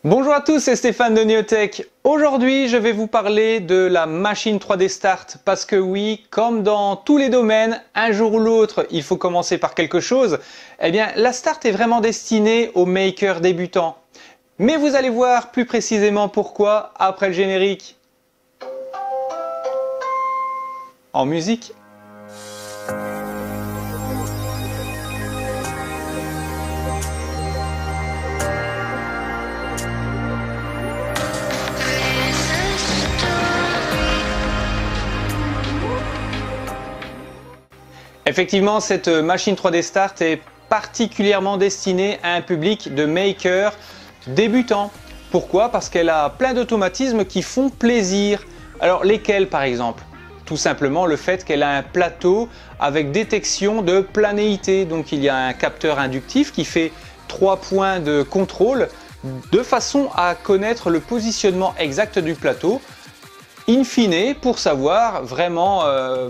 Bonjour à tous, c'est Stéphane de Neotech. Aujourd'hui, je vais vous parler de la machine 3D Start parce que oui, comme dans tous les domaines, un jour ou l'autre, il faut commencer par quelque chose. Eh bien, la Start est vraiment destinée aux makers débutants. Mais vous allez voir plus précisément pourquoi après le générique. En musique. Effectivement, cette machine 3D Start est particulièrement destinée à un public de makers débutants. Pourquoi? Parce qu'elle a plein d'automatismes qui font plaisir. Alors lesquels par exemple? Tout simplement le fait qu'elle a un plateau avec détection de planéité. Donc il y a un capteur inductif qui fait 3 points de contrôle de façon à connaître le positionnement exact du plateau. In fine, pour savoir vraiment,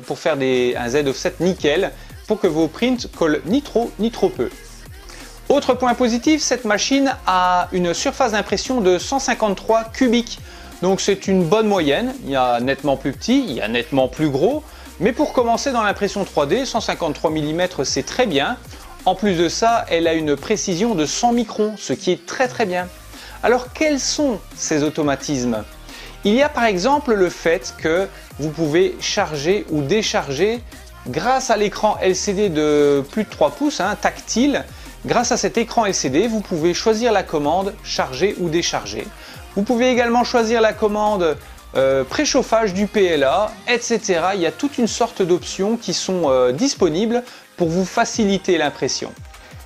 pour faire un Z offset nickel, pour que vos prints collent ni trop ni trop peu. Autre point positif, cette machine a une surface d'impression de 153 cubiques. Donc c'est une bonne moyenne, il y a nettement plus petit, il y a nettement plus gros. Mais pour commencer dans l'impression 3D, 153 mm c'est très bien. En plus de ça, elle a une précision de 100 microns, ce qui est très bien. Alors quels sont ces automatismes ? Il y a par exemple le fait que vous pouvez charger ou décharger grâce à l'écran LCD de plus de 3 pouces, tactile. Grâce à cet écran LCD, vous pouvez choisir la commande charger ou décharger. Vous pouvez également choisir la commande préchauffage du PLA, etc. Il y a toute une sorte d'options qui sont disponibles pour vous faciliter l'impression.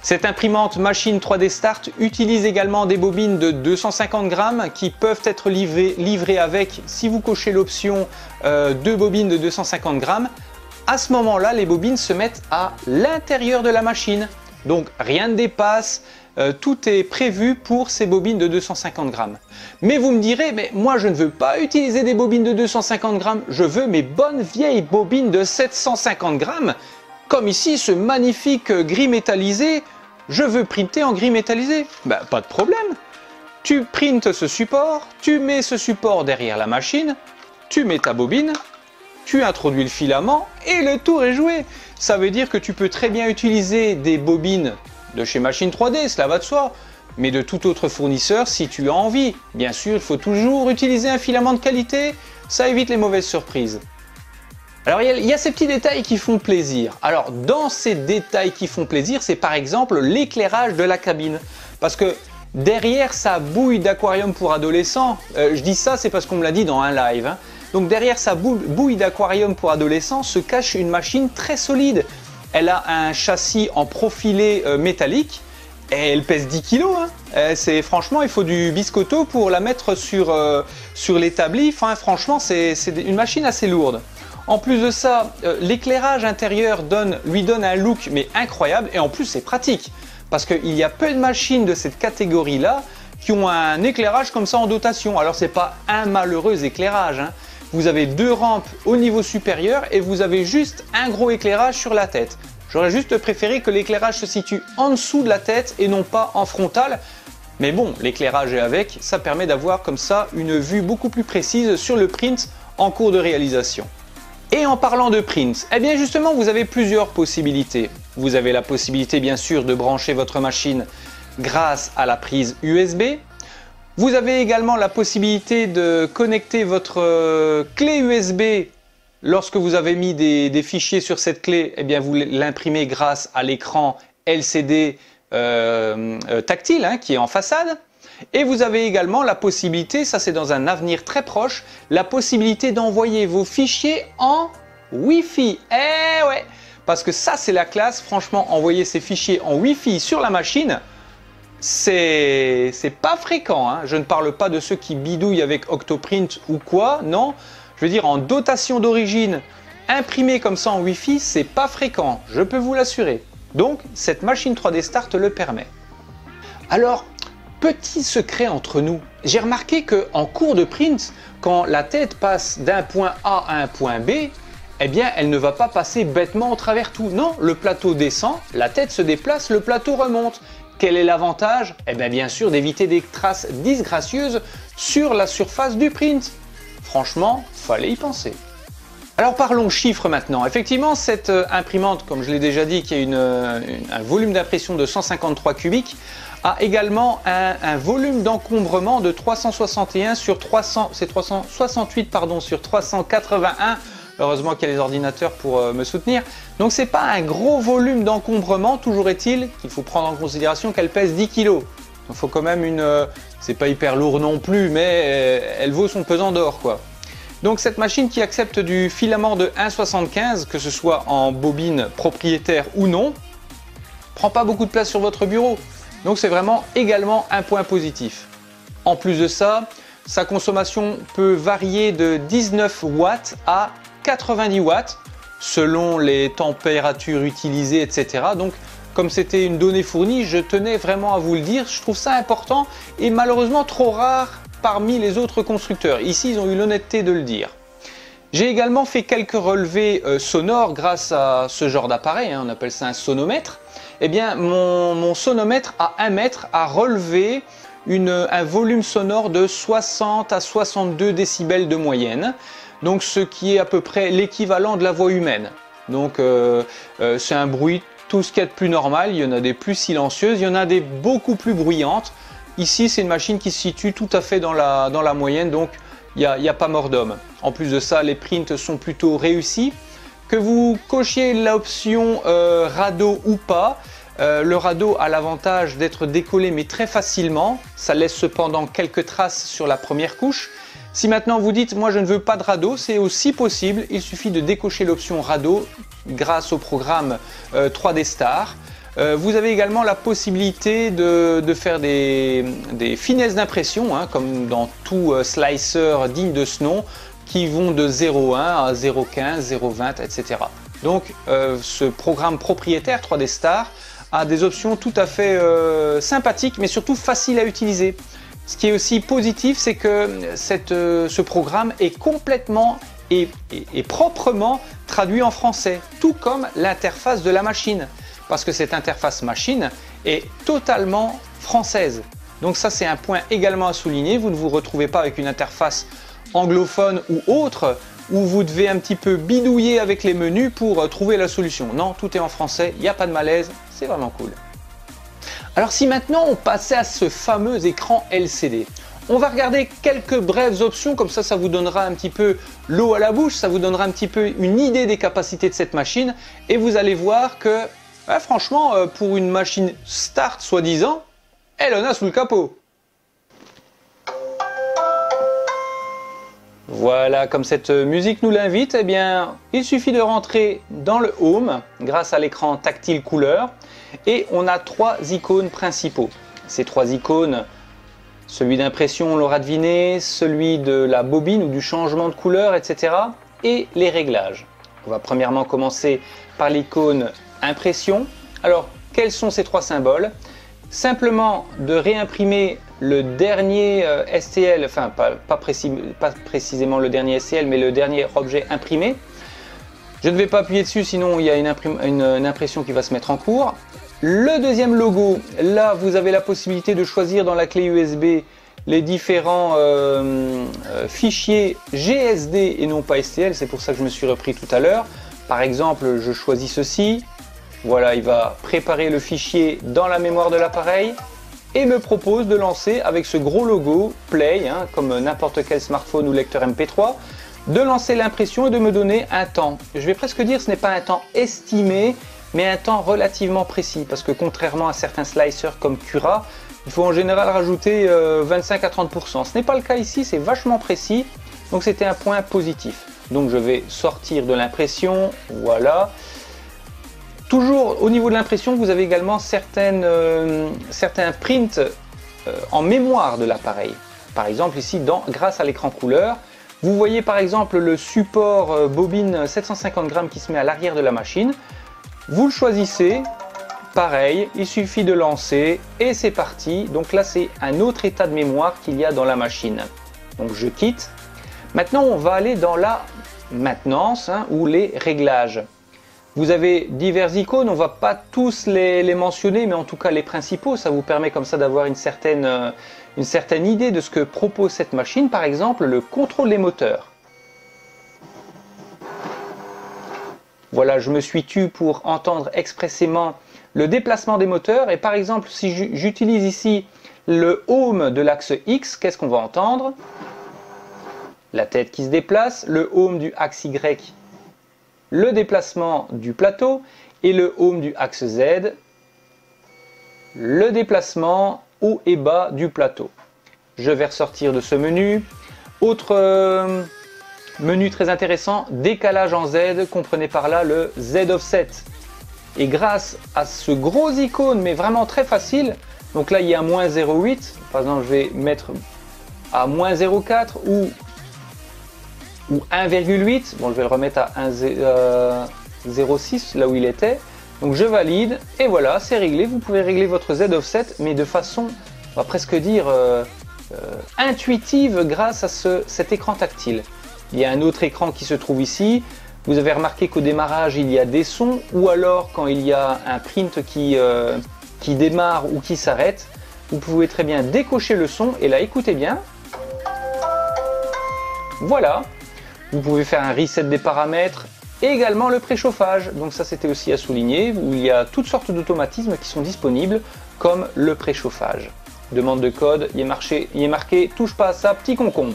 Cette imprimante machine 3D Start utilise également des bobines de 250 grammes qui peuvent être livrées avec, si vous cochez l'option 2 bobines de 250 grammes. À ce moment-là, les bobines se mettent à l'intérieur de la machine. Donc rien ne dépasse, tout est prévu pour ces bobines de 250 grammes. Mais vous me direz, mais moi je ne veux pas utiliser des bobines de 250 grammes, je veux mes bonnes vieilles bobines de 750 grammes. Comme ici, ce magnifique gris métallisé, je veux printer en gris métallisé. Pas de problème. Tu printes ce support, tu mets ce support derrière la machine, tu mets ta bobine, tu introduis le filament et le tour est joué. Ça veut dire que tu peux très bien utiliser des bobines de chez Machine 3D, cela va de soi, mais de tout autre fournisseur si tu as envie. Bien sûr, il faut toujours utiliser un filament de qualité, ça évite les mauvaises surprises. Alors il y a ces petits détails qui font plaisir. Alors dans ces détails qui font plaisir, c'est par exemple l'éclairage de la cabine. Parce que derrière sa bouille d'aquarium pour adolescents, je dis ça c'est parce qu'on me l'a dit dans un live. Donc derrière sa bouille d'aquarium pour adolescents se cache une machine très solide. Elle a un châssis en profilé métallique et elle pèse 10 kg. Franchement il faut du biscotto pour la mettre sur l'établi. Enfin, franchement c'est une machine assez lourde. En plus de ça, l'éclairage intérieur lui donne un look mais incroyable et en plus c'est pratique parce qu'il y a peu de machines de cette catégorie là qui ont un éclairage comme ça en dotation. Alors c'est pas un malheureux éclairage, Vous avez 2 rampes au niveau supérieur et vous avez juste un gros éclairage sur la tête. J'aurais juste préféré que l'éclairage se situe en dessous de la tête et non pas en frontal. Mais bon, l'éclairage est avec, ça permet d'avoir comme ça une vue beaucoup plus précise sur le print en cours de réalisation. Et en parlant de print, eh bien justement vous avez plusieurs possibilités. Vous avez la possibilité bien sûr de brancher votre machine grâce à la prise USB. Vous avez également la possibilité de connecter votre clé USB. Lorsque vous avez mis des fichiers sur cette clé, eh bien vous l'imprimez grâce à l'écran LCD tactile qui est en façade. Et vous avez également la possibilité, ça c'est dans un avenir très proche, la possibilité d'envoyer vos fichiers en Wi-Fi. Eh ouais, parce que ça c'est la classe, franchement, envoyer ces fichiers en Wi-Fi sur la machine, c'est pas fréquent. Je ne parle pas de ceux qui bidouillent avec Octoprint ou quoi, non. Je veux dire, en dotation d'origine, imprimé comme ça en Wi-Fi, c'est pas fréquent, je peux vous l'assurer. Donc, cette machine 3D Start le permet. Alors, petit secret entre nous, j'ai remarqué qu'en cours de print, quand la tête passe d'un point A à un point B, eh bien elle ne va pas passer bêtement au travers tout. Non, le plateau descend, la tête se déplace, le plateau remonte. Quel est l'avantage? Eh bien sûr d'éviter des traces disgracieuses sur la surface du print. Franchement, fallait y penser. Alors parlons chiffres maintenant. Effectivement, cette imprimante, comme je l'ai déjà dit, qui a un volume d'impression de 153 cubiques, a également un volume d'encombrement de 361 sur 300, c'est 368 pardon, sur 381. Heureusement qu'il y a les ordinateurs pour me soutenir. Donc c'est pas un gros volume d'encombrement, toujours est-il qu'il faut prendre en considération qu'elle pèse 10 kg. Donc il faut quand même c'est pas hyper lourd non plus, mais elle vaut son pesant d'or quoi. Donc cette machine qui accepte du filament de 1,75, que ce soit en bobine propriétaire ou non, prend pas beaucoup de place sur votre bureau. Donc c'est vraiment également un point positif. En plus de ça, sa consommation peut varier de 19 watts à 90 watts selon les températures utilisées, etc. Donc comme c'était une donnée fournie, je tenais vraiment à vous le dire. Je trouve ça important et malheureusement trop rare parmi les autres constructeurs. Ici, ils ont eu l'honnêteté de le dire. J'ai également fait quelques relevés sonores grâce à ce genre d'appareil, on appelle ça un sonomètre. Eh bien, mon sonomètre à 1 mètre a relevé un volume sonore de 60 à 62 décibels de moyenne, donc ce qui est à peu près l'équivalent de la voix humaine. Donc c'est un bruit, tout ce qu'il y a de plus normal, il y en a des plus silencieuses, il y en a des beaucoup plus bruyantes. Ici, c'est une machine qui se situe tout à fait dans la moyenne, donc il n'y a pas mort d'homme. En plus de ça, les prints sont plutôt réussis. Que vous cochiez l'option radeau ou pas, le radeau a l'avantage d'être décollé mais très facilement. Ça laisse cependant quelques traces sur la première couche. Si maintenant vous dites, moi je ne veux pas de radeau, c'est aussi possible. Il suffit de décocher l'option radeau grâce au programme 3D Star. Vous avez également la possibilité de faire des finesses d'impression, comme dans tout slicer digne de ce nom, qui vont de 0,1 à 0,15, 0,20, etc. Donc ce programme propriétaire 3D Star a des options tout à fait sympathiques, mais surtout faciles à utiliser. Ce qui est aussi positif, c'est que ce programme est complètement et proprement traduit en français, tout comme l'interface de la machine. Parce que cette interface machine est totalement française. Donc ça, c'est un point également à souligner. Vous ne vous retrouvez pas avec une interface anglophone ou autre, où vous devez un petit peu bidouiller avec les menus pour trouver la solution. Non, tout est en français, il n'y a pas de malaise, c'est vraiment cool. Alors si maintenant on passait à ce fameux écran LCD, on va regarder quelques brèves options, comme ça vous donnera un petit peu l'eau à la bouche, ça vous donnera un petit peu une idée des capacités de cette machine, et vous allez voir que franchement, pour une machine start soi-disant, elle en a sous le capot. Voilà, comme cette musique nous l'invite, eh bien, il suffit de rentrer dans le Home grâce à l'écran tactile couleur et on a 3 icônes principaux. Ces 3 icônes, celui d'impression, on l'aura deviné, celui de la bobine ou du changement de couleur, etc. et les réglages. On va premièrement commencer par l'icône impression. Alors, quels sont ces 3 symboles? Simplement de réimprimer le dernier STL, enfin pas précisément le dernier STL, mais le dernier objet imprimé. Je ne vais pas appuyer dessus, sinon il y a une impression qui va se mettre en cours. Le deuxième logo, là vous avez la possibilité de choisir dans la clé USB les différents fichiers GSD et non pas STL, c'est pour ça que je me suis repris tout à l'heure. Par exemple, je choisis ceci. Voilà, il va préparer le fichier dans la mémoire de l'appareil et me propose de lancer avec ce gros logo Play, comme n'importe quel smartphone ou lecteur MP3, de lancer l'impression et de me donner un temps. Je vais presque dire ce n'est pas un temps estimé, mais un temps relativement précis, parce que contrairement à certains slicers comme Cura, il faut en général rajouter 25 à 30%. Ce n'est pas le cas ici, c'est vachement précis, donc c'était un point positif. Donc je vais sortir de l'impression, voilà. Toujours au niveau de l'impression, vous avez également certains prints en mémoire de l'appareil. Par exemple ici, grâce à l'écran couleur, vous voyez par exemple le support bobine 750 grammes qui se met à l'arrière de la machine. Vous le choisissez, pareil, il suffit de lancer et c'est parti. Donc là c'est un autre état de mémoire qu'il y a dans la machine. Donc je quitte. Maintenant on va aller dans la maintenance ou les réglages. Vous avez divers icônes, on ne va pas tous les mentionner, mais en tout cas les principaux, ça vous permet comme ça d'avoir une certaine idée de ce que propose cette machine. Par exemple, le contrôle des moteurs. Voilà, je me suis tue pour entendre expressément le déplacement des moteurs. Et par exemple, si j'utilise ici le home de l'axe X, qu'est-ce qu'on va entendre? La tête qui se déplace, le home du axe Y, le déplacement du plateau, et le home du axe Z, le déplacement haut et bas du plateau. Je vais ressortir de ce menu. Autre menu très intéressant, décalage en Z, comprenez par là le Z offset. Et grâce à ce gros icône, mais vraiment très facile, donc là il y a un moins 0,8, par exemple je vais mettre à moins 0,4 ou 1,8, bon je vais le remettre à 0,6 là où il était, donc je valide et voilà, c'est réglé. Vous pouvez régler votre Z offset, mais de façon, on va presque dire intuitive grâce à cet écran tactile. Il y a un autre écran qui se trouve ici. Vous avez remarqué qu'au démarrage il y a des sons, ou alors quand il y a un print qui démarre ou qui s'arrête, vous pouvez très bien décocher le son et là écoutez bien. Voilà, vous pouvez faire un reset des paramètres et également le préchauffage. Donc ça c'était aussi à souligner, où il y a toutes sortes d'automatismes qui sont disponibles comme le préchauffage. Demande de code, il est marqué touche pas à ça, petit concombre.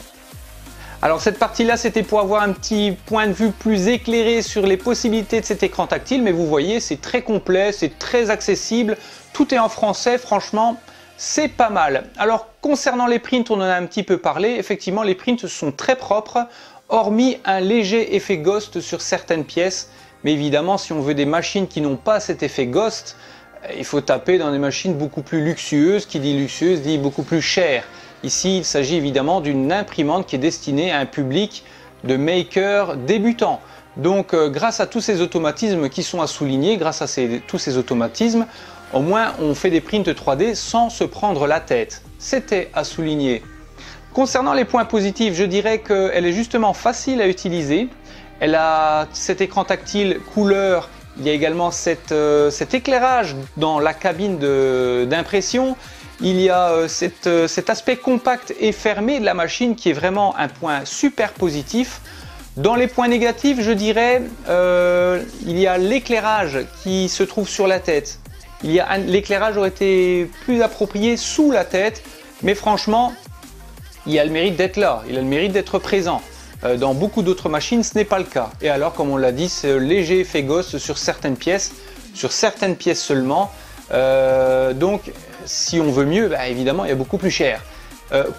Alors cette partie-là, c'était pour avoir un petit point de vue plus éclairé sur les possibilités de cet écran tactile, mais vous voyez, c'est très complet, c'est très accessible, tout est en français, franchement, c'est pas mal. Alors concernant les prints, on en a un petit peu parlé, effectivement les prints sont très propres, hormis un léger effet ghost sur certaines pièces, mais évidemment si on veut des machines qui n'ont pas cet effet ghost, il faut taper dans des machines beaucoup plus luxueuses, qui dit luxueuse dit beaucoup plus cher. Ici, il s'agit évidemment d'une imprimante qui est destinée à un public de makers débutants. Donc, grâce à tous ces automatismes qui sont à souligner, grâce à tous ces automatismes, au moins on fait des prints 3D sans se prendre la tête. C'était à souligner. Concernant les points positifs, je dirais qu'elle est justement facile à utiliser. Elle a cet écran tactile couleur. Il y a également cet éclairage dans la cabine d'impression. Il y a cet aspect compact et fermé de la machine qui est vraiment un point super positif. Dans les points négatifs, je dirais, il y a l'éclairage qui se trouve sur la tête. L'éclairage aurait été plus approprié sous la tête, mais franchement, il a le mérite d'être là, il a le mérite d'être présent. Dans beaucoup d'autres machines, ce n'est pas le cas. Et alors, comme on l'a dit, c'est un léger effet ghost sur certaines pièces seulement. Donc, si on veut mieux, bah, évidemment, il y a beaucoup plus cher.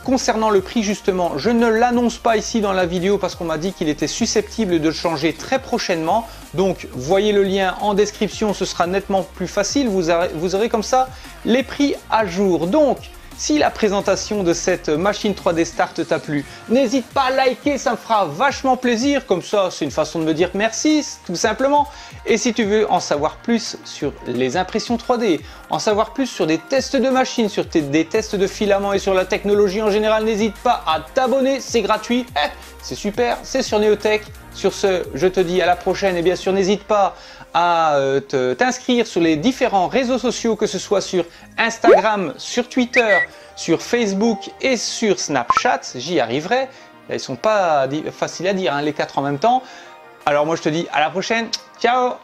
Concernant le prix, justement, je ne l'annonce pas ici dans la vidéo parce qu'on m'a dit qu'il était susceptible de changer très prochainement. Donc, voyez le lien en description, ce sera nettement plus facile. Vous aurez comme ça les prix à jour. Donc, si la présentation de cette machine 3D Start t'a plu, n'hésite pas à liker, ça me fera vachement plaisir. Comme ça, c'est une façon de me dire merci, tout simplement. Et si tu veux en savoir plus sur les impressions 3D, en savoir plus sur des tests de machines, sur des tests de filaments et sur la technologie en général, n'hésite pas à t'abonner, c'est gratuit. C'est super, c'est sur Neotech. Sur ce, je te dis à la prochaine et bien sûr, n'hésite pas à t'inscrire sur les différents réseaux sociaux, que ce soit sur Instagram, sur Twitter, sur Facebook et sur Snapchat. J'y arriverai. Ils sont pas faciles à dire, hein, les 4 en même temps. Alors moi je te dis à la prochaine. Ciao!